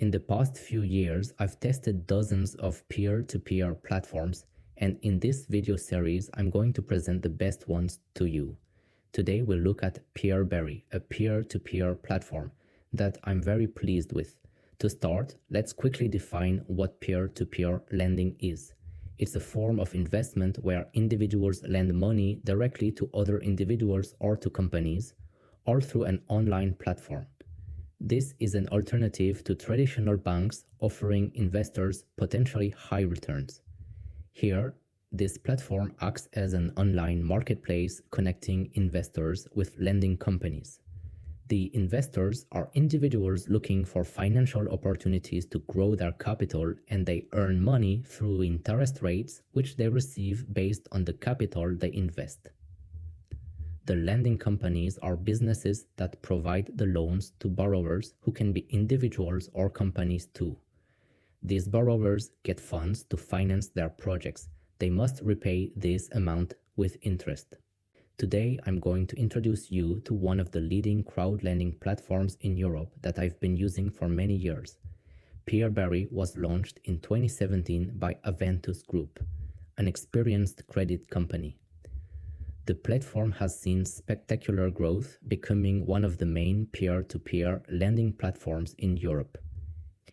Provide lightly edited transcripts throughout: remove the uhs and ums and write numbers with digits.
In the past few years, I've tested dozens of peer-to-peer platforms, and in this video series, I'm going to present the best ones to you. Today, we'll look at PeerBerry, a peer-to-peer platform that I'm very pleased with. To start, let's quickly define what peer-to-peer lending is. It's a form of investment where individuals lend money directly to other individuals or to companies, or through an online platform. This is an alternative to traditional banks offering investors potentially high returns. Here, this platform acts as an online marketplace connecting investors with lending companies. The investors are individuals looking for financial opportunities to grow their capital, and they earn money through interest rates which they receive based on the capital they invest. The lending companies are businesses that provide the loans to borrowers who can be individuals or companies too. These borrowers get funds to finance their projects. They must repay this amount with interest. Today, I'm going to introduce you to one of the leading crowdlending platforms in Europe that I've been using for many years. PeerBerry was launched in 2017 by Aventus Group, an experienced credit company. The platform has seen spectacular growth, becoming one of the main peer-to-peer lending platforms in Europe.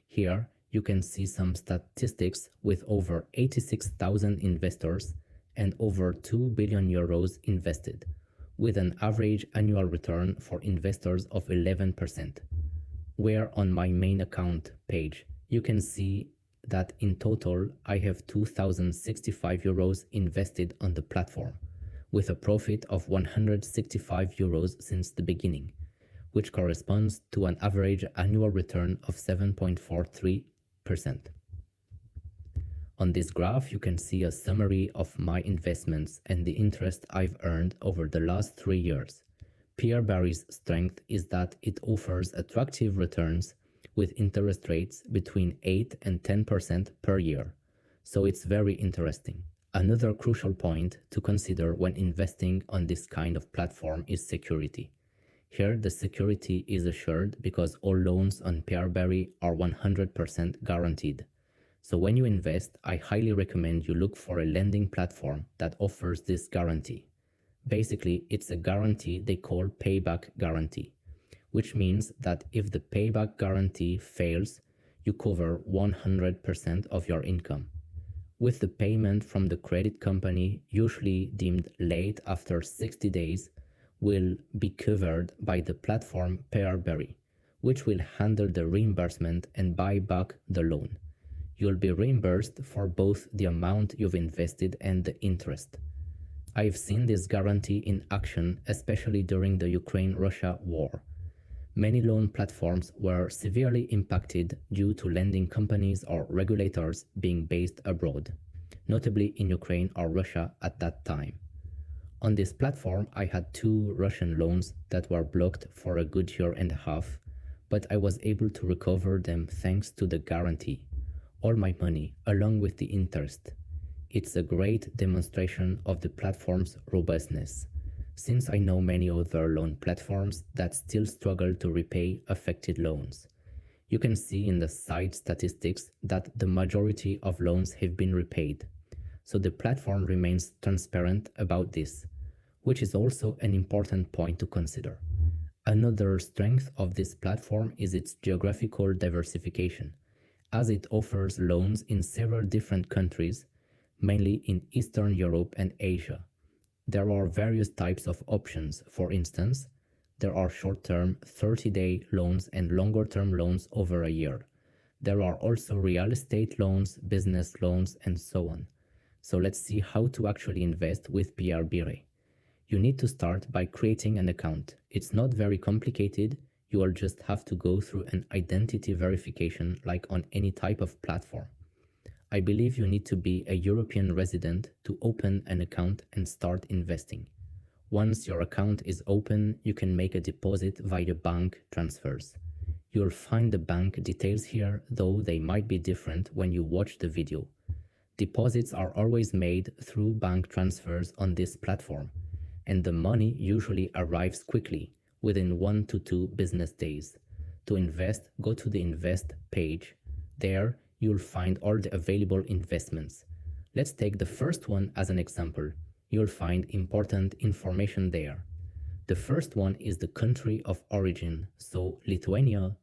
Here, you can see some statistics with over 86,000 investors and over 2 billion euros invested, with an average annual return for investors of 11%. Where on my main account page, you can see that in total I have 2,065 euros invested on the platform, with a profit of 165 euros since the beginning, which corresponds to an average annual return of 7.43%. On this graph, you can see a summary of my investments and the interest I've earned over the last 3 years. PeerBerry's strength is that it offers attractive returns with interest rates between 8 and 10% per year, so it's very interesting. Another crucial point to consider when investing on this kind of platform is security. Here, the security is assured because all loans on PeerBerry are 100% guaranteed. So when you invest, I highly recommend you look for a lending platform that offers this guarantee. Basically, it's a guarantee they call payback guarantee, which means that if the payback guarantee fails, you cover 100% of your income, with the payment from the credit company usually deemed late after 60 days will be covered by the platform PeerBerry, which will handle the reimbursement and buy back the loan. You'll be reimbursed for both the amount you've invested and the interest. I've seen this guarantee in action, especially during the Ukraine-Russia war. Many loan platforms were severely impacted due to lending companies or regulators being based abroad, notably in Ukraine or Russia at that time. On this platform, I had 2 Russian loans that were blocked for a good year and a half, but I was able to recover them thanks to the guarantee. All my money, along with the interest. It's a great demonstration of the platform's robustness, since I know many other loan platforms that still struggle to repay affected loans. You can see in the site statistics that the majority of loans have been repaid, so the platform remains transparent about this, which is also an important point to consider. Another strength of this platform is its geographical diversification, as it offers loans in several different countries, mainly in Eastern Europe and Asia. There are various types of options. For instance, there are short-term 30-day loans and longer-term loans over a year. There are also real estate loans, business loans, and so on. So let's see how to actually invest with PeerBerry. You need to start by creating an account. It's not very complicated. You will just have to go through an identity verification like on any type of platform. I believe you need to be a European resident to open an account and start investing. Once your account is open, you can make a deposit via bank transfers. You'll find the bank details here, though they might be different when you watch the video. Deposits are always made through bank transfers on this platform, and the money usually arrives quickly, within 1 to 2 business days. To invest, go to the Invest page. There, you'll find all the available investments. Let's take the first one as an example. You'll find important information there. The first one is the country of origin, so Lithuania,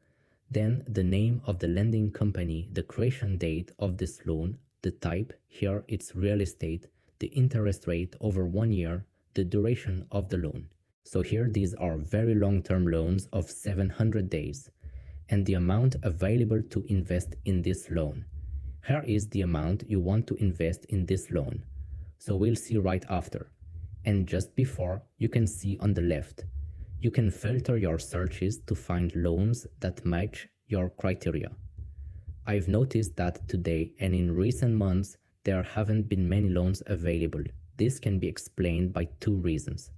then the name of the lending company, the creation date of this loan, the type, here it's real estate, the interest rate over 1 year, the duration of the loan. So here these are very long-term loans of 700 days and the amount available to invest in this loan. Here is the amount you want to invest in this loan. So we'll see right after. And just before, you can see on the left, you can filter your searches to find loans that match your criteria. I've noticed that today and in recent months, there haven't been many loans available. This can be explained by two reasons.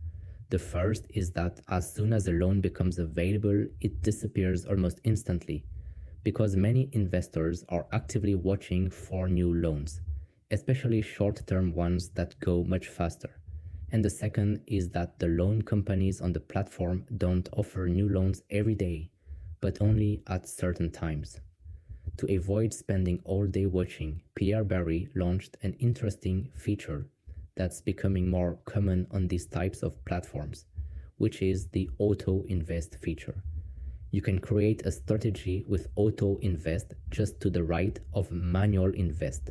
The first is that as soon as a loan becomes available, it disappears almost instantly, because many investors are actively watching for new loans, especially short-term ones that go much faster. And the second is that the loan companies on the platform don't offer new loans every day, but only at certain times. To avoid spending all day watching, PeerBerry launched an interesting feature that's becoming more common on these types of platforms, which is the Auto Invest feature. You can create a strategy with Auto Invest just to the right of Manual Invest.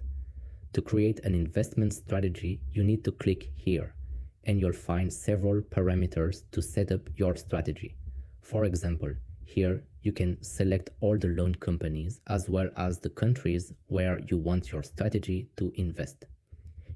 To create an investment strategy, you need to click here, and you'll find several parameters to set up your strategy. For example, here you can select all the loan companies as well as the countries where you want your strategy to invest.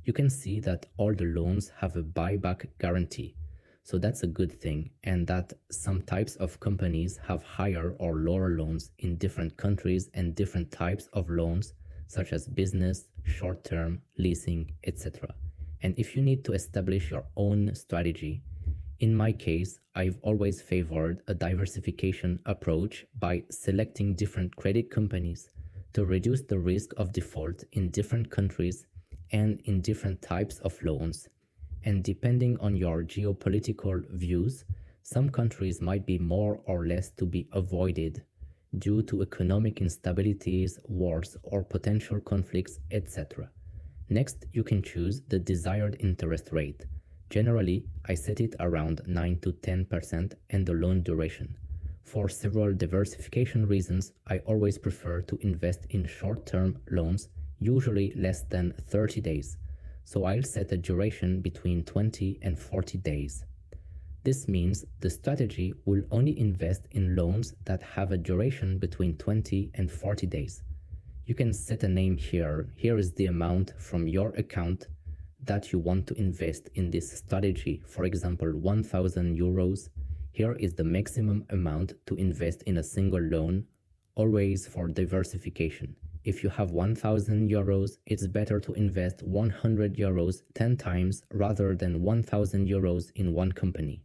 You can see that all the loans have a buyback guarantee, so that's a good thing, and that some types of companies have higher or lower loans in different countries and different types of loans, such as business, short-term, leasing, etc. And if you need to establish your own strategy, in my case, I've always favored a diversification approach by selecting different credit companies to reduce the risk of default in different countries and in different types of loans. And depending on your geopolitical views, some countries might be more or less to be avoided due to economic instabilities, wars, or potential conflicts, etc. Next, you can choose the desired interest rate. Generally, I set it around 9 to 10% and the loan duration. For several diversification reasons, I always prefer to invest in short-term loans, usually less than 30 days. So I'll set a duration between 20 and 40 days. This means the strategy will only invest in loans that have a duration between 20 and 40 days. You can set a name here. Here is the amount from your account that you want to invest in this strategy. For example, 1,000 euros. Here is the maximum amount to invest in a single loan, always for diversification. If you have 1,000 euros, it's better to invest 100 euros 10 times rather than 1,000 euros in one company.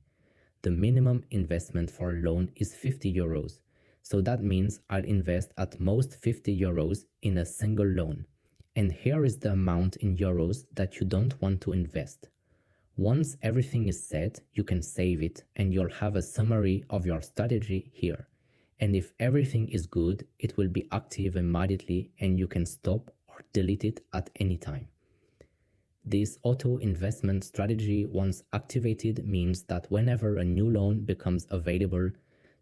The minimum investment for a loan is 50 euros. So that means I'll invest at most 50 euros in a single loan. And here is the amount in euros that you don't want to invest. Once everything is set, you can save it and you'll have a summary of your strategy here. And if everything is good, it will be active immediately and you can stop or delete it at any time. This auto investment strategy, once activated, means that whenever a new loan becomes available,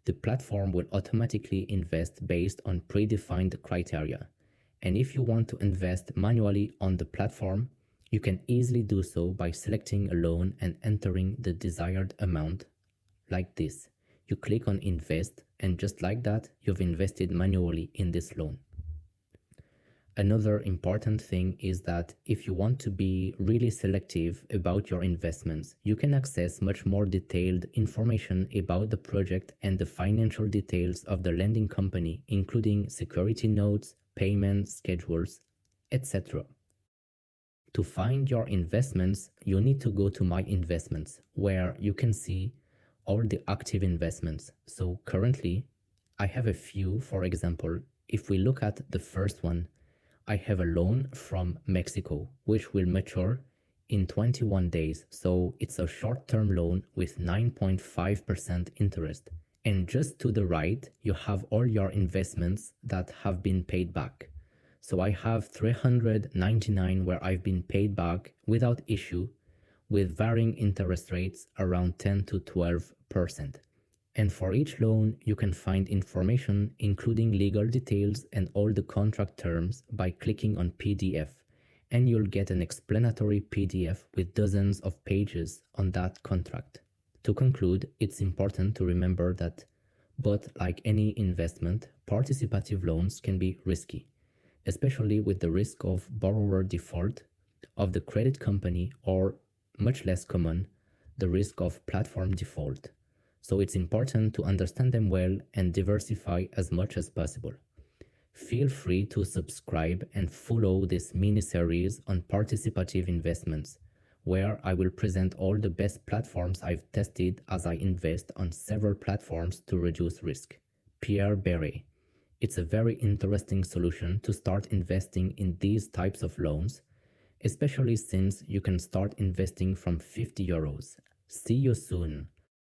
the platform will automatically invest based on predefined criteria. And if you want to invest manually on the platform, you can easily do so by selecting a loan and entering the desired amount, like this. You click on Invest, and just like that, you've invested manually in this loan. Another important thing is that if you want to be really selective about your investments, you can access much more detailed information about the project and the financial details of the lending company, including security notes, payment schedules, etc. To find your investments, you need to go to My Investments, where you can see all the active investments. So currently, I have a few. For example, if we look at the first one, I have a loan from Mexico, which will mature in 21 days. So it's a short-term loan with 9.5% interest. And just to the right, you have all your investments that have been paid back. So I have 399 where I've been paid back without issue, with varying interest rates around 10 to 12%. And for each loan, you can find information including legal details and all the contract terms by clicking on PDF, and you'll get an explanatory PDF with dozens of pages on that contract. To conclude, it's important to remember that, but like any investment, participative loans can be risky, especially with the risk of borrower default of the credit company, or much less common, the risk of platform default. So it's important to understand them well and diversify as much as possible. Feel free to subscribe and follow this mini-series on participative investments, where I will present all the best platforms I've tested as I invest on several platforms to reduce risk. PeerBerry. It's a very interesting solution to start investing in these types of loans, especially since you can start investing from €50. See you soon.